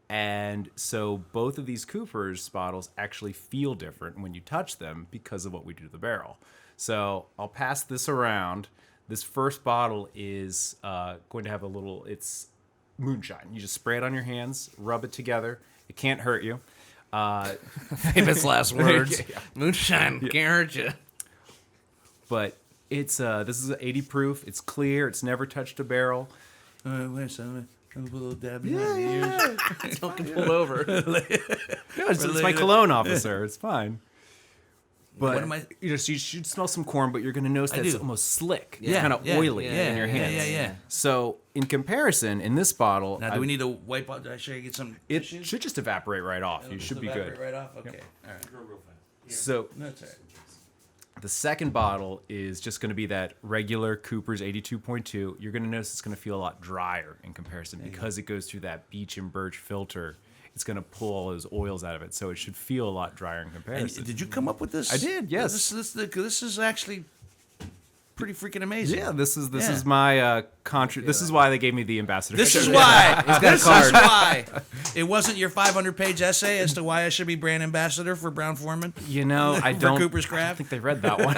[SPEAKER 3] And so both of these Cooper's bottles actually feel different when you touch them because of what we do to the barrel. So I'll pass this around. This first bottle is going to have it's moonshine. You just spray it on your hands, rub it together. It can't hurt you.
[SPEAKER 2] Famous last words.
[SPEAKER 3] Yeah.
[SPEAKER 2] Moonshine can't hurt you.
[SPEAKER 3] But it's this is 80 proof. It's clear. It's never touched a barrel.
[SPEAKER 1] Wait a second. A little dab behind the ears.
[SPEAKER 2] Don't get pulled over.
[SPEAKER 3] No, it's my cologne officer. It's fine. But
[SPEAKER 1] What am I-
[SPEAKER 3] you should smell some corn, but you're going to notice that it's
[SPEAKER 1] do.
[SPEAKER 3] almost slick.
[SPEAKER 1] Yeah,
[SPEAKER 3] It's kind of
[SPEAKER 1] yeah,
[SPEAKER 3] oily
[SPEAKER 1] yeah,
[SPEAKER 3] in your
[SPEAKER 1] yeah,
[SPEAKER 3] hands.
[SPEAKER 1] yeah.
[SPEAKER 3] So in comparison, in this bottle,
[SPEAKER 1] Now, do we need to wipe out? Should I get some?
[SPEAKER 3] it
[SPEAKER 1] tissues?
[SPEAKER 3] should just evaporate right off. You
[SPEAKER 1] Just
[SPEAKER 3] should be
[SPEAKER 1] evaporate
[SPEAKER 3] good.
[SPEAKER 1] Right off. Okay. All right.
[SPEAKER 3] So
[SPEAKER 1] That's all right.
[SPEAKER 3] the second bottle is just going to be that regular Cooper's 82.2. You're going to notice it's going to feel a lot drier in comparison because it goes through that beech and birch filter. It's going to pull all those oils out of it, so it should feel a lot drier in
[SPEAKER 1] And
[SPEAKER 3] comparison.
[SPEAKER 1] did you come up with this?
[SPEAKER 3] I did, yes.
[SPEAKER 1] This is actually pretty freaking amazing.
[SPEAKER 3] Yeah, this is
[SPEAKER 1] Yeah.
[SPEAKER 3] my This is why they gave me the ambassador.
[SPEAKER 1] This is why.
[SPEAKER 2] got a
[SPEAKER 1] This is
[SPEAKER 2] card.
[SPEAKER 1] why. It wasn't your 500-page essay as to why I should be brand ambassador for Brown Forman.
[SPEAKER 3] You know, I
[SPEAKER 1] For
[SPEAKER 3] don't.
[SPEAKER 1] Cooper's
[SPEAKER 3] I
[SPEAKER 1] Craft?
[SPEAKER 3] don't think they read that one.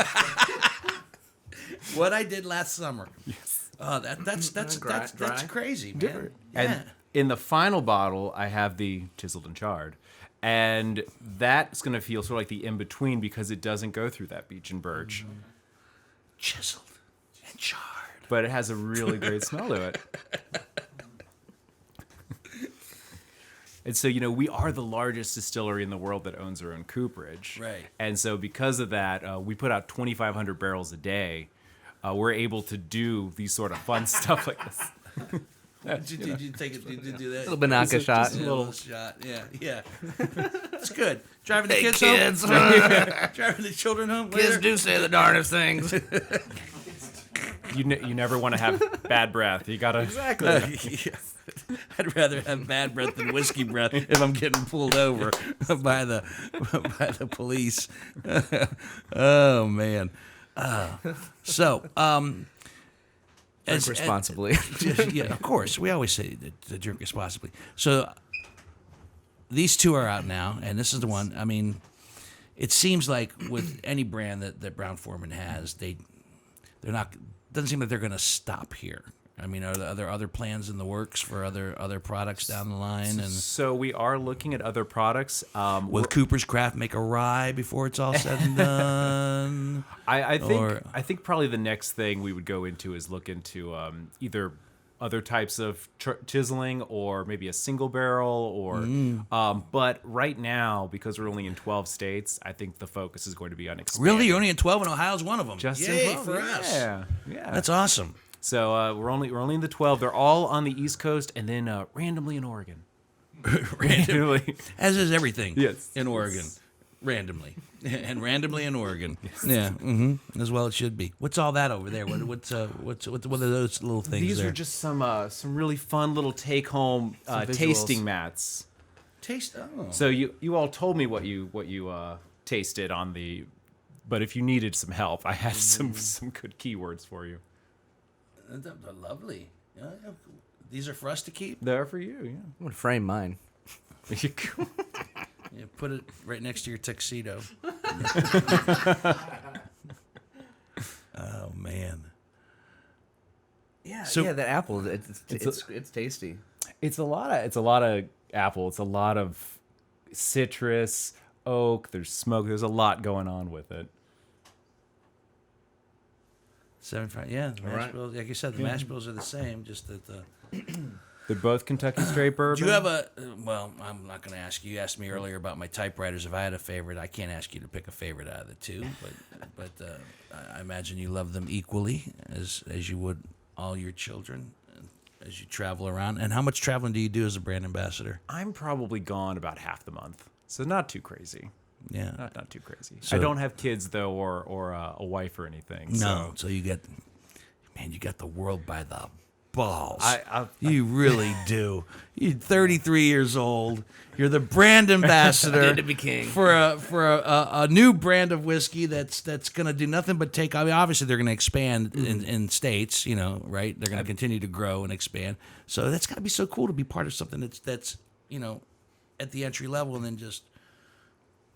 [SPEAKER 1] What I did last summer. Yes. Oh, that's
[SPEAKER 2] Dry.
[SPEAKER 1] crazy, man. Yeah.
[SPEAKER 3] And in the final bottle, I have the chiseled and charred. And that's going to feel sort of like the in-between because it doesn't go through that beech and birch.
[SPEAKER 1] Chiseled and charred.
[SPEAKER 3] But it has a really great smell to it. And so, we are the largest distillery in the world that owns our own cooperage.
[SPEAKER 1] Right.
[SPEAKER 3] And so because of that, we put out 2,500 barrels a day. We're able to do these sort of fun stuff like this.
[SPEAKER 1] Did you take it? Did you do that?
[SPEAKER 2] Little Banaka shot.
[SPEAKER 1] Just a little shot. Yeah. It's good. Driving the
[SPEAKER 2] Hey,
[SPEAKER 1] kids
[SPEAKER 2] kids.
[SPEAKER 1] home. Driving the children home.
[SPEAKER 2] Kids
[SPEAKER 1] later.
[SPEAKER 2] do say the darndest things.
[SPEAKER 3] You never want to have bad breath. You gotta
[SPEAKER 1] I'd rather have bad breath than whiskey breath if I'm getting pulled over by the police. Oh man.
[SPEAKER 2] Drink responsibly.
[SPEAKER 1] Yeah, of course. We always say to drink responsibly. So these two are out now, and this is the one. I mean, it seems like with any brand that Brown Forman has, they're not. Doesn't seem like they're going to stop here. I mean, are there other plans in the works for other products down the line? And
[SPEAKER 3] So we are looking at other products.
[SPEAKER 1] will Cooper's Craft make a rye before it's all said and done?
[SPEAKER 3] I
[SPEAKER 1] Or-
[SPEAKER 3] think probably the next thing we would go into is look into either other types of chiseling or maybe a single barrel or but right now, because we're only in 12 states, I think the focus is going to be on expanding.
[SPEAKER 1] Really, you're only in 12, and Ohio's one of them.
[SPEAKER 3] Just
[SPEAKER 1] Yay
[SPEAKER 3] in 12,
[SPEAKER 1] for us.
[SPEAKER 3] Yeah.
[SPEAKER 1] That's awesome.
[SPEAKER 3] So we're only in the 12. They're all on the East Coast, and then randomly in Oregon. Randomly.
[SPEAKER 1] As is everything
[SPEAKER 3] Yes.
[SPEAKER 1] in Oregon. Randomly. And randomly in Oregon. Yeah. As well it should be. What's all that over there? What are those little things
[SPEAKER 3] These
[SPEAKER 1] there?
[SPEAKER 3] are just some really fun little take-home
[SPEAKER 2] visuals.
[SPEAKER 3] tasting mats.
[SPEAKER 1] Taste. Oh.
[SPEAKER 3] So you all told me what you tasted on the, but if you needed some help, I have some good keywords for you.
[SPEAKER 1] They're lovely. These are for us to keep.
[SPEAKER 3] They're for you,
[SPEAKER 2] I'm going to frame mine.
[SPEAKER 3] yeah.
[SPEAKER 1] Yeah, put it right next to your tuxedo. Oh man.
[SPEAKER 2] Yeah,
[SPEAKER 1] So-
[SPEAKER 2] that apple, it's tasty.
[SPEAKER 3] It's a lot of apple. It's a lot of citrus, oak. There's smoke. There's a lot going on with it.
[SPEAKER 1] 75. Yeah, the mash bills. Like you said, the mash bills are the same. Just that the.
[SPEAKER 3] They're both Kentucky Straight Bourbon.
[SPEAKER 1] Do you have a? Well, I'm not going to ask you. You asked me earlier about my typewriters. If I had a favorite, I can't ask you to pick a favorite out of the two. But I imagine you love them equally as you would all your children as you travel around. And how much traveling do you do as a brand ambassador?
[SPEAKER 3] I'm probably gone about half the month, so not too crazy.
[SPEAKER 1] Yeah,
[SPEAKER 3] not too crazy.
[SPEAKER 1] So,
[SPEAKER 3] I don't have kids though, or a wife or anything.
[SPEAKER 1] No, so you got the world by the balls.
[SPEAKER 3] I
[SPEAKER 1] you really do. You're 33 years old. You're the brand ambassador
[SPEAKER 2] to be king.
[SPEAKER 1] for a new brand of whiskey that's going to do nothing but take. I mean, obviously they're going to expand in states, right? They're going to continue to grow and expand. So that's got to be so cool to be part of something that's at the entry level and then just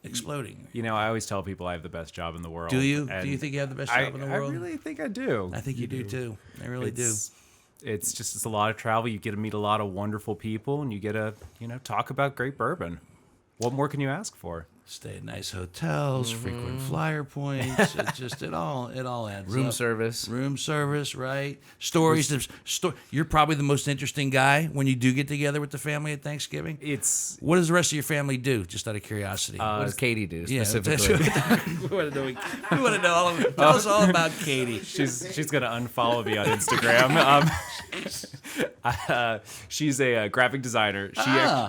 [SPEAKER 1] exploding.
[SPEAKER 3] I always tell people I have the best job in the world.
[SPEAKER 1] Do you?
[SPEAKER 3] And
[SPEAKER 1] Do you think you have the best job in the world?
[SPEAKER 3] I really think I do.
[SPEAKER 1] I think you do too. I really do.
[SPEAKER 3] It's a lot of travel. You get to meet a lot of wonderful people, and you get to talk about great bourbon. What more can you ask for?
[SPEAKER 1] Stay at nice hotels, frequent flyer points. It all adds
[SPEAKER 2] Room
[SPEAKER 1] up.
[SPEAKER 2] service,
[SPEAKER 1] right? Stories. You're probably the most interesting guy when you do get together with the family at Thanksgiving. What does the rest of your family do? Just out of curiosity.
[SPEAKER 2] What does Katie do
[SPEAKER 1] Yeah,
[SPEAKER 2] specifically?
[SPEAKER 1] we want to know all of it. Tell us all about Katie.
[SPEAKER 3] She's gonna unfollow me on Instagram. She's a graphic designer.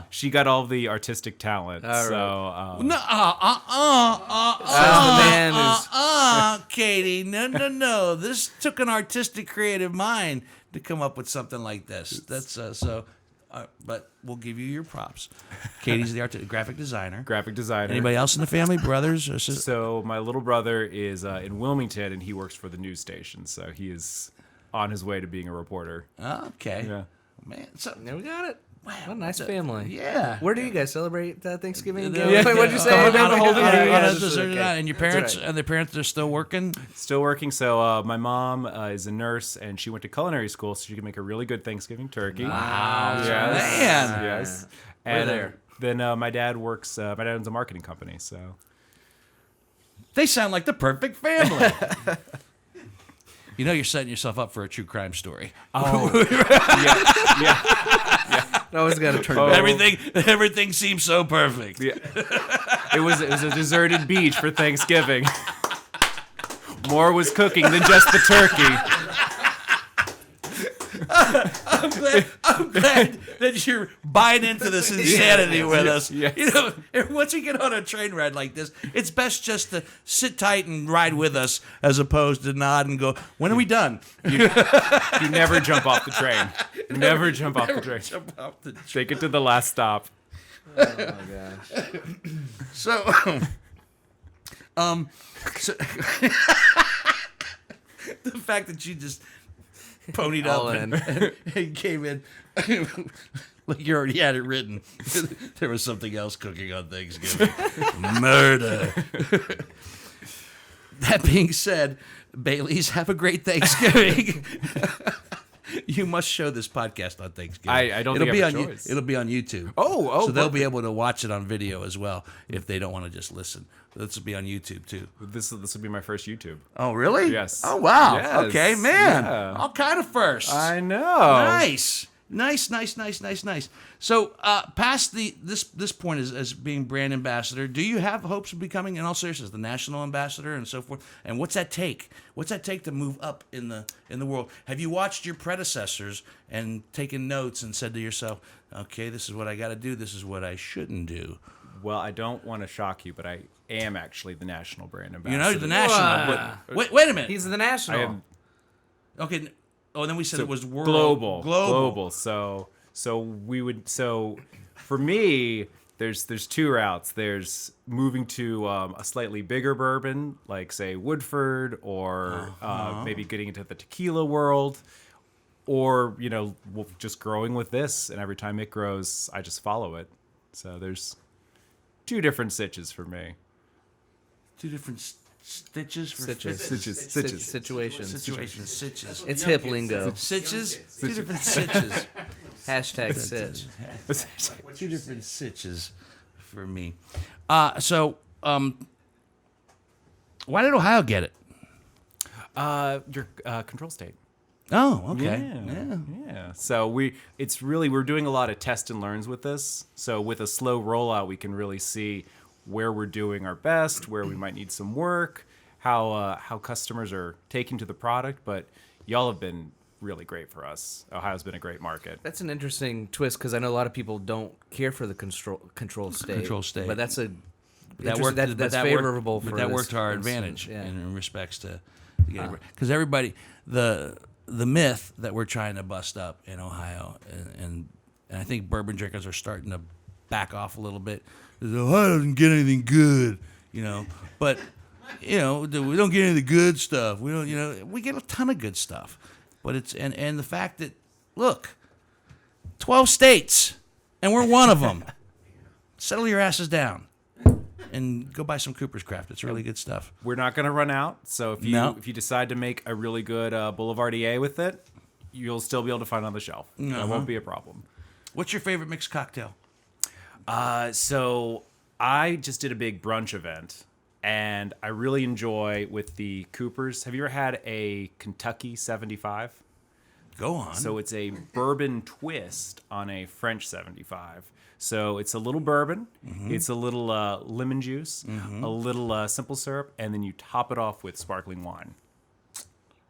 [SPEAKER 3] She got all the artistic talent.
[SPEAKER 1] Katie, no. This took an artistic, creative mind to come up with something like this. That's but we'll give you your props. Katie's the graphic designer. Anybody else in the family, brothers or sisters?
[SPEAKER 3] So my little brother is in Wilmington, and he works for the news station. So he is on his way to being a reporter.
[SPEAKER 1] Okay.
[SPEAKER 3] Yeah.
[SPEAKER 1] Man, so
[SPEAKER 2] There we got it.
[SPEAKER 1] wow,
[SPEAKER 2] What a nice family.
[SPEAKER 1] Yeah.
[SPEAKER 2] Where do you guys celebrate Thanksgiving again?
[SPEAKER 1] Yeah.
[SPEAKER 2] What'd you say?
[SPEAKER 1] And your parents and the parents are still working?
[SPEAKER 3] Still working. So my mom is a nurse, and she went to culinary school, so she can make a really good Thanksgiving turkey.
[SPEAKER 1] Wow.
[SPEAKER 3] Yes.
[SPEAKER 1] Man.
[SPEAKER 3] Yes.
[SPEAKER 1] We're
[SPEAKER 3] And
[SPEAKER 1] there.
[SPEAKER 3] then my dad works. My dad owns a marketing company. So
[SPEAKER 1] They sound like the perfect family. You're setting yourself up for a true crime story.
[SPEAKER 3] yeah.
[SPEAKER 2] I always got to turn
[SPEAKER 3] Oh.
[SPEAKER 1] Everything seems so perfect.
[SPEAKER 3] Yeah. It was a deserted beach for Thanksgiving. More was cooking than just the turkey.
[SPEAKER 1] I'm glad that you're buying into this insanity with us.
[SPEAKER 3] Yes.
[SPEAKER 1] Once you get on a train ride like this, it's best just to sit tight and ride with us as opposed to nod and go, when are we done?
[SPEAKER 3] You never jump off the train. Never jump off the train. Take it to the last stop.
[SPEAKER 2] Oh my gosh.
[SPEAKER 1] So, the fact that you just ponied
[SPEAKER 2] All
[SPEAKER 1] up
[SPEAKER 2] in.
[SPEAKER 1] and came in like you already had it written. There was something else cooking on Thanksgiving. Murder. That being said, Bailey's, have a great Thanksgiving. You must show this podcast on Thanksgiving.
[SPEAKER 3] I don't think I have a choice.
[SPEAKER 1] It'll be on YouTube.
[SPEAKER 3] Oh,
[SPEAKER 1] so they'll be able to watch it on video as well if they don't want to just listen. This will be on YouTube too.
[SPEAKER 3] This will be my first YouTube.
[SPEAKER 1] Oh, really?
[SPEAKER 3] Yes.
[SPEAKER 1] Oh, wow.
[SPEAKER 3] Yes.
[SPEAKER 1] Okay, man.
[SPEAKER 3] Yeah.
[SPEAKER 1] All kind of firsts.
[SPEAKER 3] I know.
[SPEAKER 1] Nice. So, past this point as being brand ambassador, do you have hopes of becoming, in all seriousness, the national ambassador and so forth? And what's that take? What's that take to move up in the world? Have you watched your predecessors and taken notes and said to yourself, okay, this is what I got to do. This is what I shouldn't do.
[SPEAKER 3] Well, I don't want to shock you, but I am actually the national brand ambassador.
[SPEAKER 1] The national. But wait a minute.
[SPEAKER 2] He's the national.
[SPEAKER 3] I am
[SPEAKER 1] Okay. Oh, and then we said it was world.
[SPEAKER 3] Global. So for me, there's two routes. There's moving to a slightly bigger bourbon, like say Woodford, or maybe getting into the tequila world, or just growing with this. And every time it grows, I just follow it. So there's two different stitches for me.
[SPEAKER 1] Two different stitches for
[SPEAKER 2] Situations.
[SPEAKER 1] situations. Stitches.
[SPEAKER 2] It's hip lingo.
[SPEAKER 1] Stitches. Two different stitches.
[SPEAKER 2] Hashtag Sitch.
[SPEAKER 1] Two different sitches for me. So, why did Ohio get it?
[SPEAKER 3] Your control state.
[SPEAKER 1] Oh, okay.
[SPEAKER 3] Yeah. So we're doing a lot of test and learns with this. So with a slow rollout, we can really see where we're doing our best, where we might need some work, how customers are taking to the product. But y'all have been really great for us. Ohio's been a great market.
[SPEAKER 2] That's an interesting twist because I know a lot of people don't care for the control state.
[SPEAKER 1] Control state.
[SPEAKER 2] But that's
[SPEAKER 1] That's
[SPEAKER 2] favorable for
[SPEAKER 1] that
[SPEAKER 2] this
[SPEAKER 1] worked to our
[SPEAKER 2] instance,
[SPEAKER 1] advantage
[SPEAKER 2] yeah.
[SPEAKER 1] in respects to getting because everybody the myth that we're trying to bust up in Ohio and I think bourbon drinkers are starting to back off a little bit. Ohio doesn't get anything good, but we don't get any of the good stuff. We don't, we get a ton of good stuff, but it's and the fact that look, 12 states and we're one of them. Settle your asses down. And go buy some Cooper's Craft. It's really good stuff.
[SPEAKER 3] We're not going to run out. So if you decide to make a really good Boulevardier with it, you'll still be able to find it on the shelf. That won't be a problem.
[SPEAKER 1] What's your favorite mixed cocktail?
[SPEAKER 3] So I just did a big brunch event, and I really enjoy with the Coopers. Have you ever had a Kentucky 75?
[SPEAKER 1] Go on.
[SPEAKER 3] So it's a bourbon twist on a French 75. So it's a little bourbon, it's a little lemon juice, a little simple syrup, and then you top it off with sparkling wine.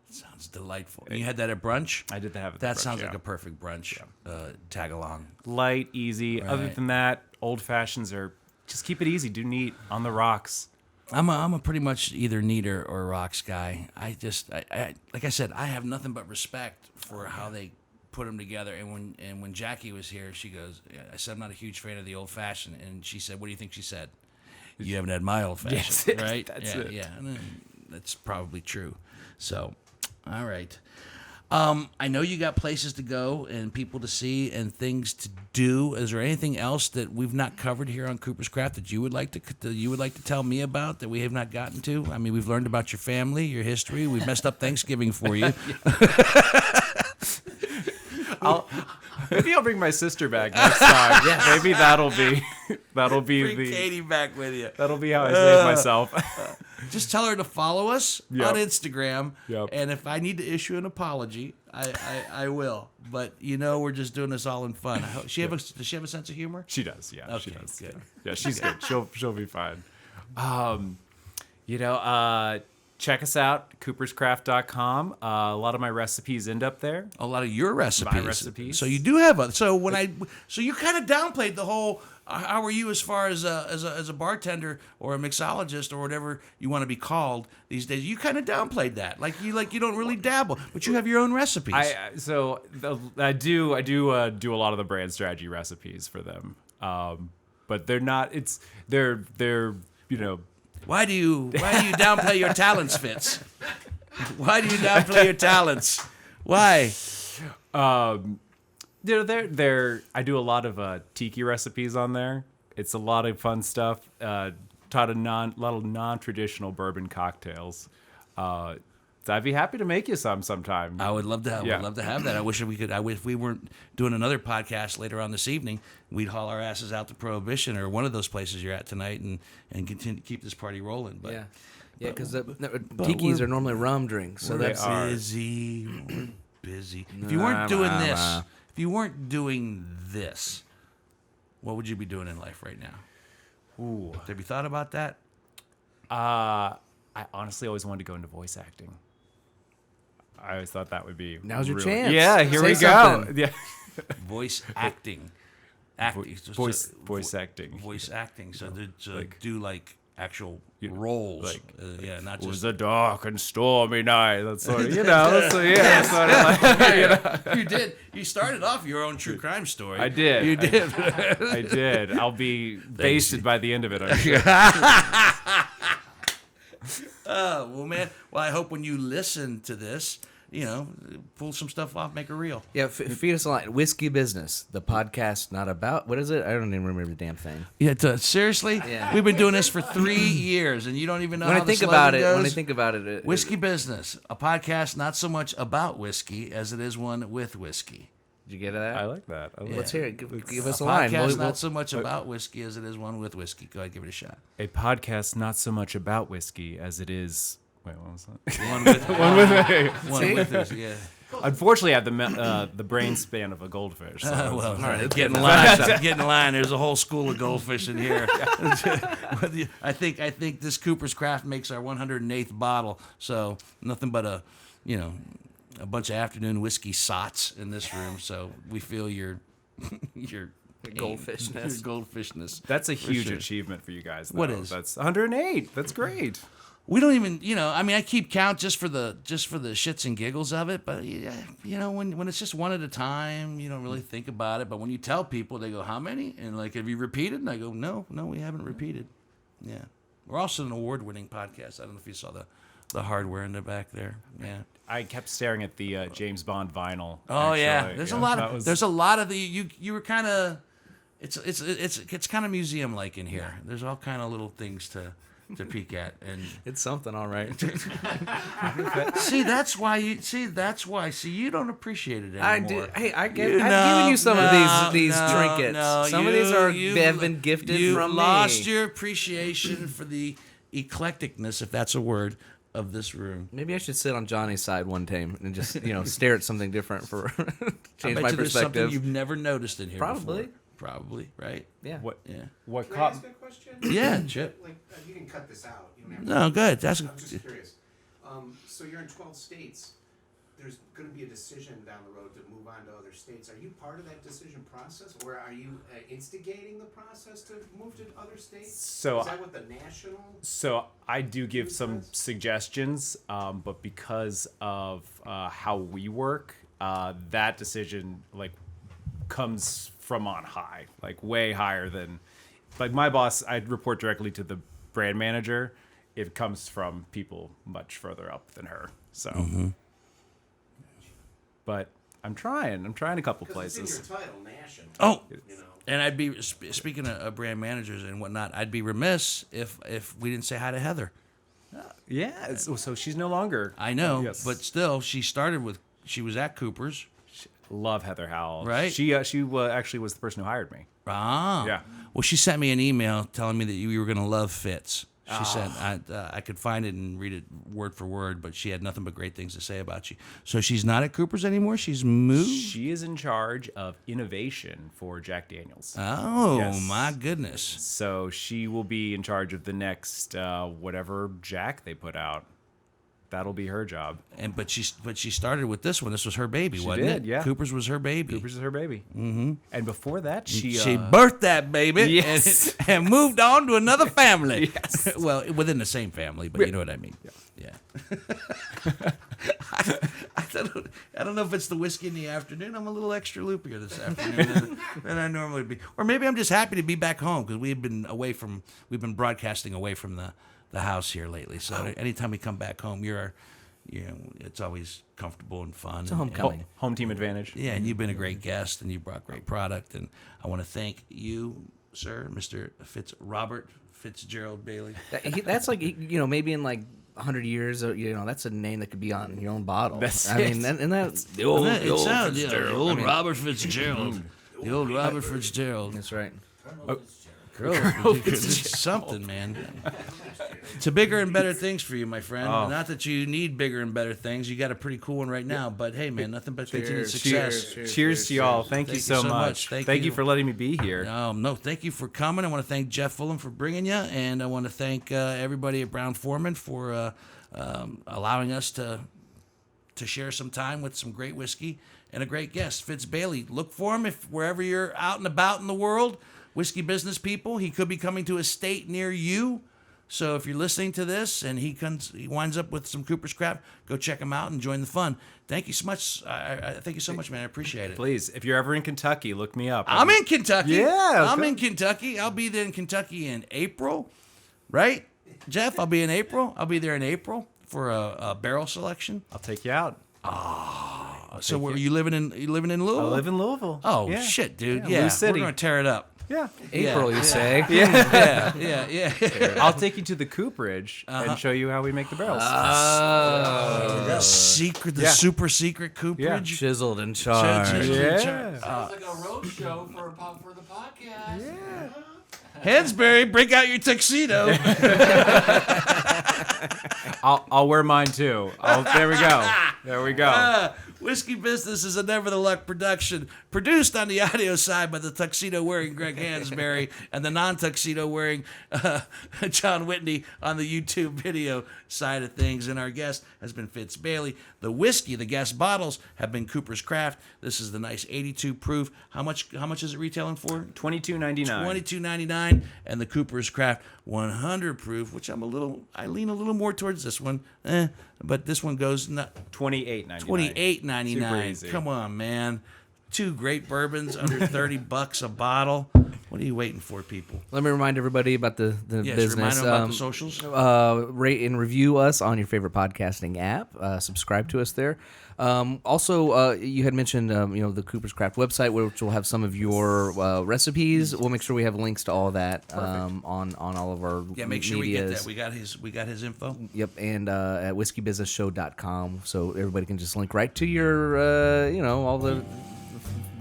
[SPEAKER 1] Sounds delightful. And you had that at brunch?
[SPEAKER 3] I did have it.
[SPEAKER 1] That sounds like a perfect brunch tag along.
[SPEAKER 3] Light, easy. Right. Other than that, old fashions are just keep it easy. Do neat on the rocks.
[SPEAKER 1] I'm a pretty much either neat or rocks guy. I like I said, I have nothing but respect for how they put them together. And when Jackie was here, she goes, I said, I'm not a huge fan of the old fashioned. And she said, what do you think she said? You haven't had my old fashioned,
[SPEAKER 3] yes,
[SPEAKER 1] right?
[SPEAKER 3] That's it.
[SPEAKER 1] Yeah. And that's probably true. So, all right. I know you got places to go and people to see and things to do. Is there anything else that we've not covered here on Cooper's Craft that you would like to tell me about that we have not gotten to? I mean, we've learned about your family, your history. We've messed up Thanksgiving for you.
[SPEAKER 3] Maybe I'll bring my sister back next time. Yes. Maybe that'll be
[SPEAKER 1] bring Katie back with you.
[SPEAKER 3] That'll be how I save myself.
[SPEAKER 1] Just tell her to follow us on Instagram,
[SPEAKER 3] Yep.
[SPEAKER 1] And if I need to issue an apology, I will. But we're just doing this all in fun. Does she have a sense of humor?
[SPEAKER 3] She does. Yeah,
[SPEAKER 1] okay,
[SPEAKER 3] she does.
[SPEAKER 1] Good.
[SPEAKER 3] Yeah, she's good. She'll be fine. Check us out, cooperscraft.com. A lot of my recipes end up there.
[SPEAKER 1] A lot of your recipes.
[SPEAKER 3] My recipes.
[SPEAKER 1] So you do have so you kind of downplayed the whole. How are you as far as a bartender or a mixologist or whatever you want to be called these days? You kind of downplayed that, like you don't really dabble, but you have your own recipes.
[SPEAKER 3] I do a lot of the brand strategy recipes for them, but they're not. They're
[SPEAKER 1] Why do you downplay your talents, Fitz? Why do you downplay your talents? Why?
[SPEAKER 3] I do a lot of tiki recipes on there. It's a lot of fun stuff. Taught a lot of non-traditional bourbon cocktails. So I'd be happy to make you some sometime.
[SPEAKER 1] I would love to have. Would love to have that. I wish we could. I wish we weren't doing another podcast later on this evening. We'd haul our asses out to Prohibition or one of those places you're at tonight and continue to keep this party rolling. But
[SPEAKER 2] because tikis are normally rum drinks, so that's
[SPEAKER 1] busy. We're busy. If you weren't doing this, what would you be doing in life right now?
[SPEAKER 3] Ooh,
[SPEAKER 1] have you thought about that?
[SPEAKER 3] I honestly always wanted to go into voice acting. I always thought that would be
[SPEAKER 2] now's your chance.
[SPEAKER 3] Yeah, here we go. Yeah,
[SPEAKER 1] voice acting,
[SPEAKER 3] voice acting.
[SPEAKER 1] So do like actual roles, not just. It was
[SPEAKER 3] a dark and stormy night. That's sort of That's sort of like
[SPEAKER 1] You did. You started off your own true crime story.
[SPEAKER 3] I did.
[SPEAKER 1] You did.
[SPEAKER 3] I did. I'll be basted by the end of it. I'm sure.
[SPEAKER 1] Well, man. Well, I hope when you listen to this, pull some stuff off, make it real.
[SPEAKER 2] Yeah, feed us a line. Whiskey Business, the podcast not about. What is it? I don't even remember the damn thing.
[SPEAKER 1] Yeah, seriously? Yeah. We've been doing this for 3 years, and you don't even know how the slogan goes?
[SPEAKER 2] When I think about it.
[SPEAKER 1] Whiskey Business, a podcast not so much about whiskey as it is one with whiskey.
[SPEAKER 2] Did you get that?
[SPEAKER 3] I like that.
[SPEAKER 2] Let's hear it. Give us a
[SPEAKER 1] A
[SPEAKER 2] line.
[SPEAKER 1] podcast
[SPEAKER 2] We'll-
[SPEAKER 1] not so much about whiskey as it is one with whiskey. Go ahead, give it a shot.
[SPEAKER 3] A podcast not so much about whiskey as it is. Wait, what was that?
[SPEAKER 1] One with one with us, yeah.
[SPEAKER 3] Unfortunately, I have the brain span of a goldfish. So
[SPEAKER 1] Well, all right,
[SPEAKER 2] Let's
[SPEAKER 1] get in line. Get in line. There's a whole school of goldfish in here. I think this Cooper's Craft makes our 108th bottle. So nothing but a bunch of afternoon whiskey sots in this room. So we feel your
[SPEAKER 2] goldfishness.
[SPEAKER 1] Your goldfishness.
[SPEAKER 3] that's a
[SPEAKER 1] For
[SPEAKER 3] huge
[SPEAKER 1] sure.
[SPEAKER 3] achievement for you guys. Though.
[SPEAKER 1] What is?
[SPEAKER 3] That's 108. That's great.
[SPEAKER 1] We don't even, I mean, I keep count just for the shits and giggles of it. But when it's just one at a time, you don't really think about it. But when you tell people, they go, "How many?" And like, "Have you repeated?" And I go, "No, we haven't repeated." Yeah, we're also an award-winning podcast. I don't know if you saw the hardware in the back there. Yeah.
[SPEAKER 3] I kept staring at the James Bond vinyl.
[SPEAKER 1] Oh yeah,
[SPEAKER 3] actually.
[SPEAKER 1] there's
[SPEAKER 3] Yeah,
[SPEAKER 1] a lot
[SPEAKER 3] that
[SPEAKER 1] of
[SPEAKER 3] was-
[SPEAKER 1] there's a lot of the you were kind of it's kind of museum like in here. There's all kind of little things to peek at and.
[SPEAKER 2] It's something, all right.
[SPEAKER 1] That's why you don't appreciate it anymore.
[SPEAKER 2] I do. Hey, I've
[SPEAKER 1] No,
[SPEAKER 2] given you some of these
[SPEAKER 1] no,
[SPEAKER 2] trinkets.
[SPEAKER 1] no,
[SPEAKER 2] Some of these have been gifted
[SPEAKER 1] you
[SPEAKER 2] from
[SPEAKER 1] lost
[SPEAKER 2] me.
[SPEAKER 1] your appreciation for the eclecticness, if that's a word, of this room.
[SPEAKER 2] Maybe I should sit on Johnny's side one time and just stare at something different for
[SPEAKER 1] I
[SPEAKER 2] change
[SPEAKER 1] bet
[SPEAKER 2] my
[SPEAKER 1] you there's something
[SPEAKER 2] perspective.
[SPEAKER 1] you've never noticed in here
[SPEAKER 2] Probably.
[SPEAKER 1] before. Probably, right?
[SPEAKER 2] Yeah.
[SPEAKER 1] Yeah.
[SPEAKER 3] What
[SPEAKER 4] Can I
[SPEAKER 3] caught?
[SPEAKER 4] ask a question?
[SPEAKER 1] Yeah, Chip.
[SPEAKER 4] Like, you can cut this out. You don't have to.
[SPEAKER 1] No, good. That's
[SPEAKER 4] I'm just curious. So you're in 12 states. There's going to be a decision down the road to move on to other states. Are you part of that decision process, or are you instigating the process to move to other states?
[SPEAKER 3] So-
[SPEAKER 4] is that what the national?
[SPEAKER 3] So I do give some suggestions, but because of how we work, that decision comes from on high, way higher than my boss. I report directly to the brand manager. It comes from people much further up than her. So, but I'm trying a couple
[SPEAKER 4] Because
[SPEAKER 3] places.
[SPEAKER 4] it's in your title, national.
[SPEAKER 1] Oh,
[SPEAKER 4] You know.
[SPEAKER 1] and I'd be speaking of brand managers and whatnot. I'd be remiss if we didn't say hi to Heather.
[SPEAKER 3] Yeah. So she's no longer.
[SPEAKER 1] I know,
[SPEAKER 3] Yes.
[SPEAKER 1] but still, she was at Cooper's.
[SPEAKER 3] Love Heather Howell.
[SPEAKER 1] Right?
[SPEAKER 3] She actually was the person who hired me.
[SPEAKER 1] Ah.
[SPEAKER 3] Yeah.
[SPEAKER 1] Well, she sent me an email telling me that you were going to love Fitz. She
[SPEAKER 3] Ah.
[SPEAKER 1] said I could find it and read it word for word, but she had nothing but great things to say about you. So she's not at Cooper's anymore. She's moved.
[SPEAKER 3] She is in charge of innovation for Jack Daniels.
[SPEAKER 1] Oh
[SPEAKER 3] Yes.
[SPEAKER 1] my goodness!
[SPEAKER 3] So she will be in charge of the next whatever Jack they put out. That'll be her job.
[SPEAKER 1] But she started with this one. This was her baby, wasn't
[SPEAKER 3] did,
[SPEAKER 1] it?
[SPEAKER 3] yeah.
[SPEAKER 1] Cooper's was her baby.
[SPEAKER 3] Cooper's is her baby. Mm-hmm. And before that, she
[SPEAKER 1] birthed that baby
[SPEAKER 3] Yes.
[SPEAKER 1] and moved on to another family.
[SPEAKER 3] Yes.
[SPEAKER 1] Well, within the same family, but you know what I mean. Yeah. I don't know if it's the whiskey in the afternoon. I'm a little extra loopier this afternoon than I normally be. Or maybe I'm just happy to be back home because we've been broadcasting away from the house here lately. So anytime we come back home, it's always comfortable and fun.
[SPEAKER 2] It's a homecoming.
[SPEAKER 3] home team advantage.
[SPEAKER 1] Yeah, and you've been a great guest, and you brought great product, and I want to thank you, sir, Mr. Robert Fitzgerald Bailey.
[SPEAKER 2] That's maybe in 100 years, that's a name that could be on your own bottle.
[SPEAKER 3] That's
[SPEAKER 2] I mean, and that's the old,
[SPEAKER 1] The old Robert Fitzgerald. The old Robert Fitzgerald.
[SPEAKER 2] That's right.
[SPEAKER 1] It's something, man. To bigger and better things for you, my friend.
[SPEAKER 3] Oh.
[SPEAKER 1] Not that you need bigger and better things. You got a pretty cool one right now, but hey, man, nothing but continued success.
[SPEAKER 3] Cheers to y'all. Thank you so much. Thank you for letting me be here.
[SPEAKER 1] No, thank you for coming. I want to thank Jeff Fulham for bringing you, and I want to thank everybody at Brown Forman for allowing us to share some time with some great whiskey and a great guest, Fitz Bailey. Look for him wherever you're out and about in the world. Whiskey business people. He could be coming to a state near you. So if you're listening to this and he winds up with some Cooper's Craft, go check him out and join the fun. Thank you so much. Thank you so much, man. I appreciate it.
[SPEAKER 3] Please, if you're ever in Kentucky, look me up.
[SPEAKER 1] I'm in Kentucky.
[SPEAKER 3] Yeah,
[SPEAKER 1] I'm
[SPEAKER 3] okay.
[SPEAKER 1] in Kentucky. I'll be there in Kentucky in April, right? Jeff, I'll be in April. I'll be there in April for a barrel selection.
[SPEAKER 3] I'll take you out.
[SPEAKER 1] So where you living in? You living in Louisville?
[SPEAKER 3] I live in Louisville.
[SPEAKER 1] Oh
[SPEAKER 3] Yeah.
[SPEAKER 1] shit, dude.
[SPEAKER 3] Yeah,
[SPEAKER 1] Yeah,
[SPEAKER 3] Lou City.
[SPEAKER 1] we're gonna tear it up.
[SPEAKER 3] Yeah.
[SPEAKER 2] April, you say?
[SPEAKER 1] Yeah.
[SPEAKER 3] I'll take you to the cooperage and show you how we make the barrels.
[SPEAKER 1] Secret, the
[SPEAKER 3] Yeah.
[SPEAKER 1] super secret cooperage.
[SPEAKER 2] Chiseled in charge.
[SPEAKER 1] Chiseled in charge.
[SPEAKER 5] Sounds like a road show for the podcast.
[SPEAKER 1] Hansberry, break out your tuxedo.
[SPEAKER 3] I'll wear mine too. There we go. There we go.
[SPEAKER 1] Whiskey Business is a Never the Luck production, produced on the audio side by the tuxedo-wearing Greg Hansberry and the non-tuxedo-wearing John Whitney on the YouTube video side of things. And our guest has been Fitz Bailey. The whiskey, the guest bottles, have been Cooper's Craft. This is the nice 82 proof. How much is it retailing for?
[SPEAKER 3] $22.99.
[SPEAKER 1] $22.99, and the Cooper's Craft 100 proof, which I lean a little more towards this one, but this one goes
[SPEAKER 3] $28.99.
[SPEAKER 1] $28.99.
[SPEAKER 3] Super easy.
[SPEAKER 1] Come on, man. 2 great bourbons under $30 a bottle. What are you waiting for, people?
[SPEAKER 2] Let me remind everybody about the
[SPEAKER 1] Yes,
[SPEAKER 2] business.
[SPEAKER 1] remind them about the socials.
[SPEAKER 2] Rate and review us on your favorite podcasting app. Subscribe to us there. Also, you had mentioned the Cooper's Craft website, which will have some of your recipes. We'll make sure we have links to all that on all of our
[SPEAKER 1] Make sure we get
[SPEAKER 2] medias.
[SPEAKER 1] that. We got his info.
[SPEAKER 2] Yep, and at whiskeybusinessshow.com, so everybody can just link right to your all the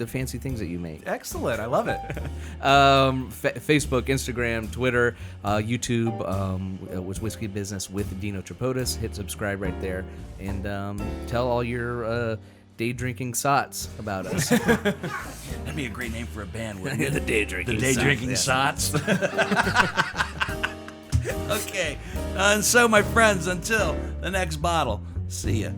[SPEAKER 2] fancy things that you make.
[SPEAKER 3] Excellent. I love it.
[SPEAKER 2] Facebook, Instagram, Twitter, YouTube was Whiskey Business with Dino Tripodis. Hit subscribe right there, and tell all your day drinking sots about us.
[SPEAKER 1] That'd be a great name for a band, wouldn't it?
[SPEAKER 2] The day drinking.
[SPEAKER 1] The day drinking sots. Okay, and so my friends, until the next bottle, see ya.